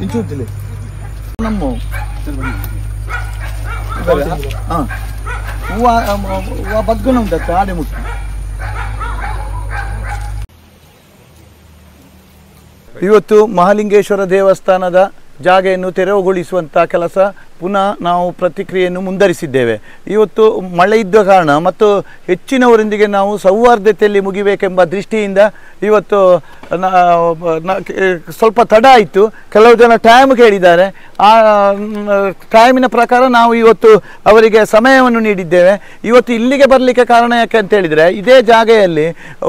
ಇಂಚೂತಿಲಿ ನಮ್ಮ ಹಾಂ ಹೂವು ಬಗ್ಗನ ಉಂಟತ್ತ ಆಡೆ ಮುಟ್ಟು. ಇವತ್ತು ಮಹಾಲಿಂಗೇಶ್ವರ ದೇವಸ್ಥಾನದ ಜಾಗೆಯನ್ನು ತೆರವುಗೊಳಿಸುವಂಥ ಕೆಲಸ ಪುನಃ ನಾವು ಪ್ರತಿಕ್ರಿಯೆಯನ್ನು ಮುಂದುವರಿಸಿದ್ದೇವೆ. ಇವತ್ತು ಮಳೆ ಇದ್ದ ಕಾರಣ ಮತ್ತು ಹೆಚ್ಚಿನವರೊಂದಿಗೆ ನಾವು ಸೌಹಾರ್ದತೆಯಲ್ಲಿ ಮುಗಿಬೇಕೆಂಬ ದೃಷ್ಟಿಯಿಂದ ಇವತ್ತು ಸ್ವಲ್ಪ ತಡ ಆಯಿತು. ಕೆಲವು ಜನ ಟೈಮ್ ಕೇಳಿದ್ದಾರೆ. ಆ ಟೈಮಿನ ಪ್ರಕಾರ ನಾವು ಇವತ್ತು ಅವರಿಗೆ ಸಮಯವನ್ನು ನೀಡಿದ್ದೇವೆ. ಇವತ್ತು ಇಲ್ಲಿಗೆ ಬರಲಿಕ್ಕೆ ಕಾರಣ ಯಾಕೆ ಅಂತ ಹೇಳಿದರೆ, ಇದೇ ಜಾಗೆಯಲ್ಲಿ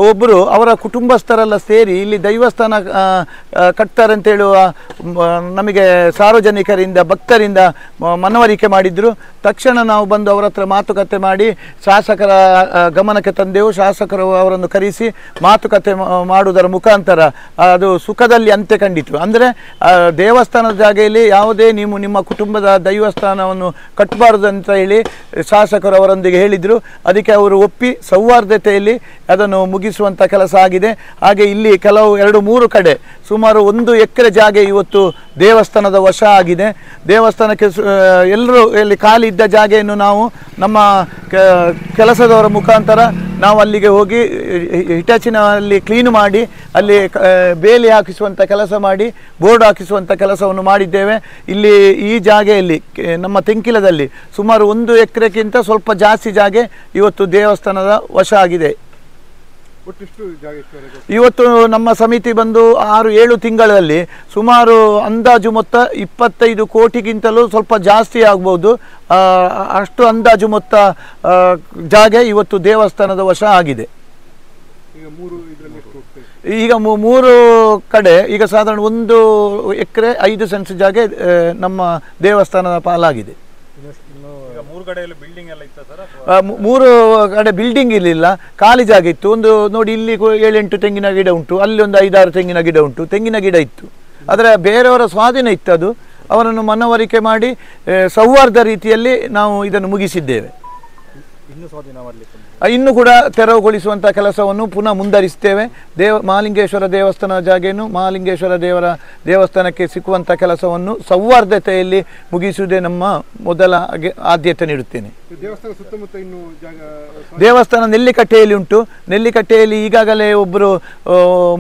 ಒಬ್ಬರು ಅವರ ಕುಟುಂಬಸ್ಥರೆಲ್ಲ ಸೇರಿ ಇಲ್ಲಿ ದೈವಸ್ಥಾನ ಕಟ್ತಾರೆ ಅಂತೇಳುವ ನಮಗೆ ಸಾರ್ವಜನಿಕರಿಂದ ಭಕ್ತರಿಂದ ಮನವರಿಕೆ ಮಾಡಿದ್ರು. ತಕ್ಷಣ ನಾವು ಬಂದು ಅವರ ಹತ್ರ ಮಾತುಕತೆ ಮಾಡಿ ಶಾಸಕರ ಗಮನಕ್ಕೆ ತಂದೆವು. ಶಾಸಕರು ಅವರನ್ನು ಕರೆಸಿ ಮಾತುಕತೆ ಮಾಡುವುದರ ಮುಖಾಂತರ ಅದು ಸುಖದಲ್ಲಿ ಅಂತ್ಯ ಕಂಡಿತು. ಅಂದರೆ ದೇವಸ್ಥಾನದ ಜಾಗೆಯಲ್ಲಿ ಯಾವುದೇ ನೀವು ನಿಮ್ಮ ಕುಟುಂಬದ ದೈವಸ್ಥಾನವನ್ನು ಕಟ್ಟಬಾರದು ಅಂತ ಹೇಳಿ ಶಾಸಕರು ಅವರೊಂದಿಗೆ ಹೇಳಿದರು. ಅದಕ್ಕೆ ಅವರು ಒಪ್ಪಿ ಸೌಹಾರ್ದತೆಯಲ್ಲಿ ಅದನ್ನು ಮುಗಿಸುವಂಥ ಕೆಲಸ ಆಗಿದೆ. ಹಾಗೆ ಇಲ್ಲಿ ಕೆಲವು 2-3 ಕಡೆ ಸುಮಾರು 1 ಎಕರೆ ಜಾಗೆ ಇವತ್ತು ದೇವಸ್ಥಾನದ ವಶ ಆಗಿದೆ. ದೇವಸ್ಥಾನಕ್ಕೆ ಎಲ್ಲರೂ ಇಲ್ಲಿ ಖಾಲಿ ಇದ್ದ ಜಾಗೆಯನ್ನು ನಾವು ನಮ್ಮ ಕೆಲಸದವರ ಮುಖಾಂತರ ನಾವು ಅಲ್ಲಿಗೆ ಹೋಗಿ ಹಿಟಾಚಿನಲ್ಲಿ ಕ್ಲೀನ್ ಮಾಡಿ ಅಲ್ಲಿ ಬೇಲಿ ಹಾಕಿಸುವಂಥ ಕೆಲಸ ಮಾಡಿ ಬೋರ್ಡ್ ಹಾಕಿಸುವಂಥ ಕೆಲಸವನ್ನು ಮಾಡಿದ್ದೇವೆ. ಇಲ್ಲಿ ಈ ಜಾಗೆಯಲ್ಲಿ ನಮ್ಮ ತೆಂಕಿಲದಲ್ಲಿ ಸುಮಾರು 1 ಎಕರೆಗಿಂತ ಸ್ವಲ್ಪ ಜಾಸ್ತಿ ಜಾಗೆ ಇವತ್ತು ದೇವಸ್ಥಾನದ ವಶ ಆಗಿದೆ. ಇವತ್ತು ನಮ್ಮ ಸಮಿತಿ ಬಂದು 6-7 ತಿಂಗಳಲ್ಲಿ ಸುಮಾರು ಅಂದಾಜು ಮೊತ್ತ 25 ಕೋಟಿಗಿಂತಲೂ ಸ್ವಲ್ಪ ಜಾಸ್ತಿ ಆಗ್ಬೋದು. ಅಷ್ಟು ಅಂದಾಜು ಮೊತ್ತ ಜಾಗೆ ಇವತ್ತು ದೇವಸ್ಥಾನದ ವಶ ಆಗಿದೆ. ಈಗ 3 ಕಡೆ ಈಗ ಸಾಧಾರಣ 1 ಎಕರೆ 5 ಸೆಂಟ್ಸ್ ಜಾಗೆ ನಮ್ಮ ದೇವಸ್ಥಾನದ ಪಾಲಾಗಿದೆ. 3 ಕಡೆ ಬಿಲ್ಡಿಂಗ್ ಇರಲಿಲ್ಲ, ಖಾಲಿ ಜಾಗ ಇತ್ತು. ಒಂದು ನೋಡಿ, ಇಲ್ಲಿ 7-8 ತೆಂಗಿನ ಗಿಡ ಉಂಟು, ಅಲ್ಲಿ ಒಂದು 5-6 ತೆಂಗಿನ ಗಿಡ ಉಂಟು. ತೆಂಗಿನ ಗಿಡ ಇತ್ತು, ಆದರೆ ಬೇರೆಯವರ ಸ್ವಾಧೀನ ಇತ್ತು. ಅದು ಅವರನ್ನು ಮನವರಿಕೆ ಮಾಡಿ ಸೌಹಾರ್ದ ರೀತಿಯಲ್ಲಿ ನಾವು ಇದನ್ನು ಮುಗಿಸಿದ್ದೇವೆ. ಇನ್ನು ಕೂಡ ತೆರವುಗೊಳಿಸುವಂಥ ಕೆಲಸವನ್ನು ಪುನಃ ಮುಂದುವರಿಸ್ತೇವೆ. ಮಹಾಲಿಂಗೇಶ್ವರ ದೇವಸ್ಥಾನ ಜಾಗೆಯನ್ನು ಮಹಾಲಿಂಗೇಶ್ವರ ದೇವರ ದೇವಸ್ಥಾನಕ್ಕೆ ಸಿಕ್ಕುವಂಥ ಕೆಲಸವನ್ನು ಸೌಹಾರ್ದತೆಯಲ್ಲಿ ಮುಗಿಸುವುದೇ ನಮ್ಮ ಮೊದಲ ಆದ್ಯತೆ ನೀಡುತ್ತೇನೆ. ದೇವಸ್ಥಾನ ನೆಲ್ಲಿಕಟ್ಟೆಯಲ್ಲಿ ಉಂಟು. ನೆಲ್ಲಿಕಟ್ಟೆಯಲ್ಲಿ ಈಗಾಗಲೇ ಒಬ್ಬರು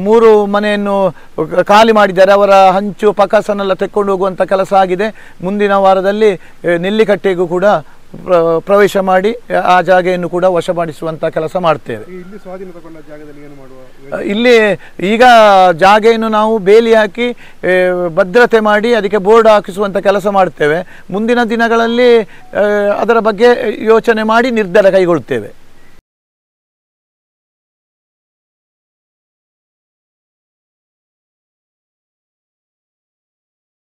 3 ಮನೆಯನ್ನು ಖಾಲಿ ಮಾಡಿದ್ದಾರೆ. ಅವರ ಹಂಚು ಪಕಾಸನ್ನೆಲ್ಲ ತೆಕ್ಕೊಂಡು ಹೋಗುವಂಥ ಕೆಲಸ ಆಗಿದೆ. ಮುಂದಿನ ವಾರದಲ್ಲಿ ನೆಲ್ಲಿಕಟ್ಟೆಗೂ ಕೂಡ ಪ್ರವೇಶ ಮಾಡಿ ಆ ಜಾಗೆಯನ್ನು ಕೂಡ ವಶಪಡಿಸುವಂಥ ಕೆಲಸ ಮಾಡ್ತೇವೆ. ಇಲ್ಲಿ ಈಗ ಜಾಗೆಯನ್ನು ನಾವು ಬೇಲಿ ಹಾಕಿ ಭದ್ರತೆ ಮಾಡಿ ಅದಕ್ಕೆ ಬೋರ್ಡ್ ಹಾಕಿಸುವಂಥ ಕೆಲಸ ಮಾಡ್ತೇವೆ. ಮುಂದಿನ ದಿನಗಳಲ್ಲಿ ಅದರ ಬಗ್ಗೆ ಯೋಚನೆ ಮಾಡಿ ನಿರ್ಧಾರ ಕೈಗೊಳ್ಳುತ್ತೇವೆ.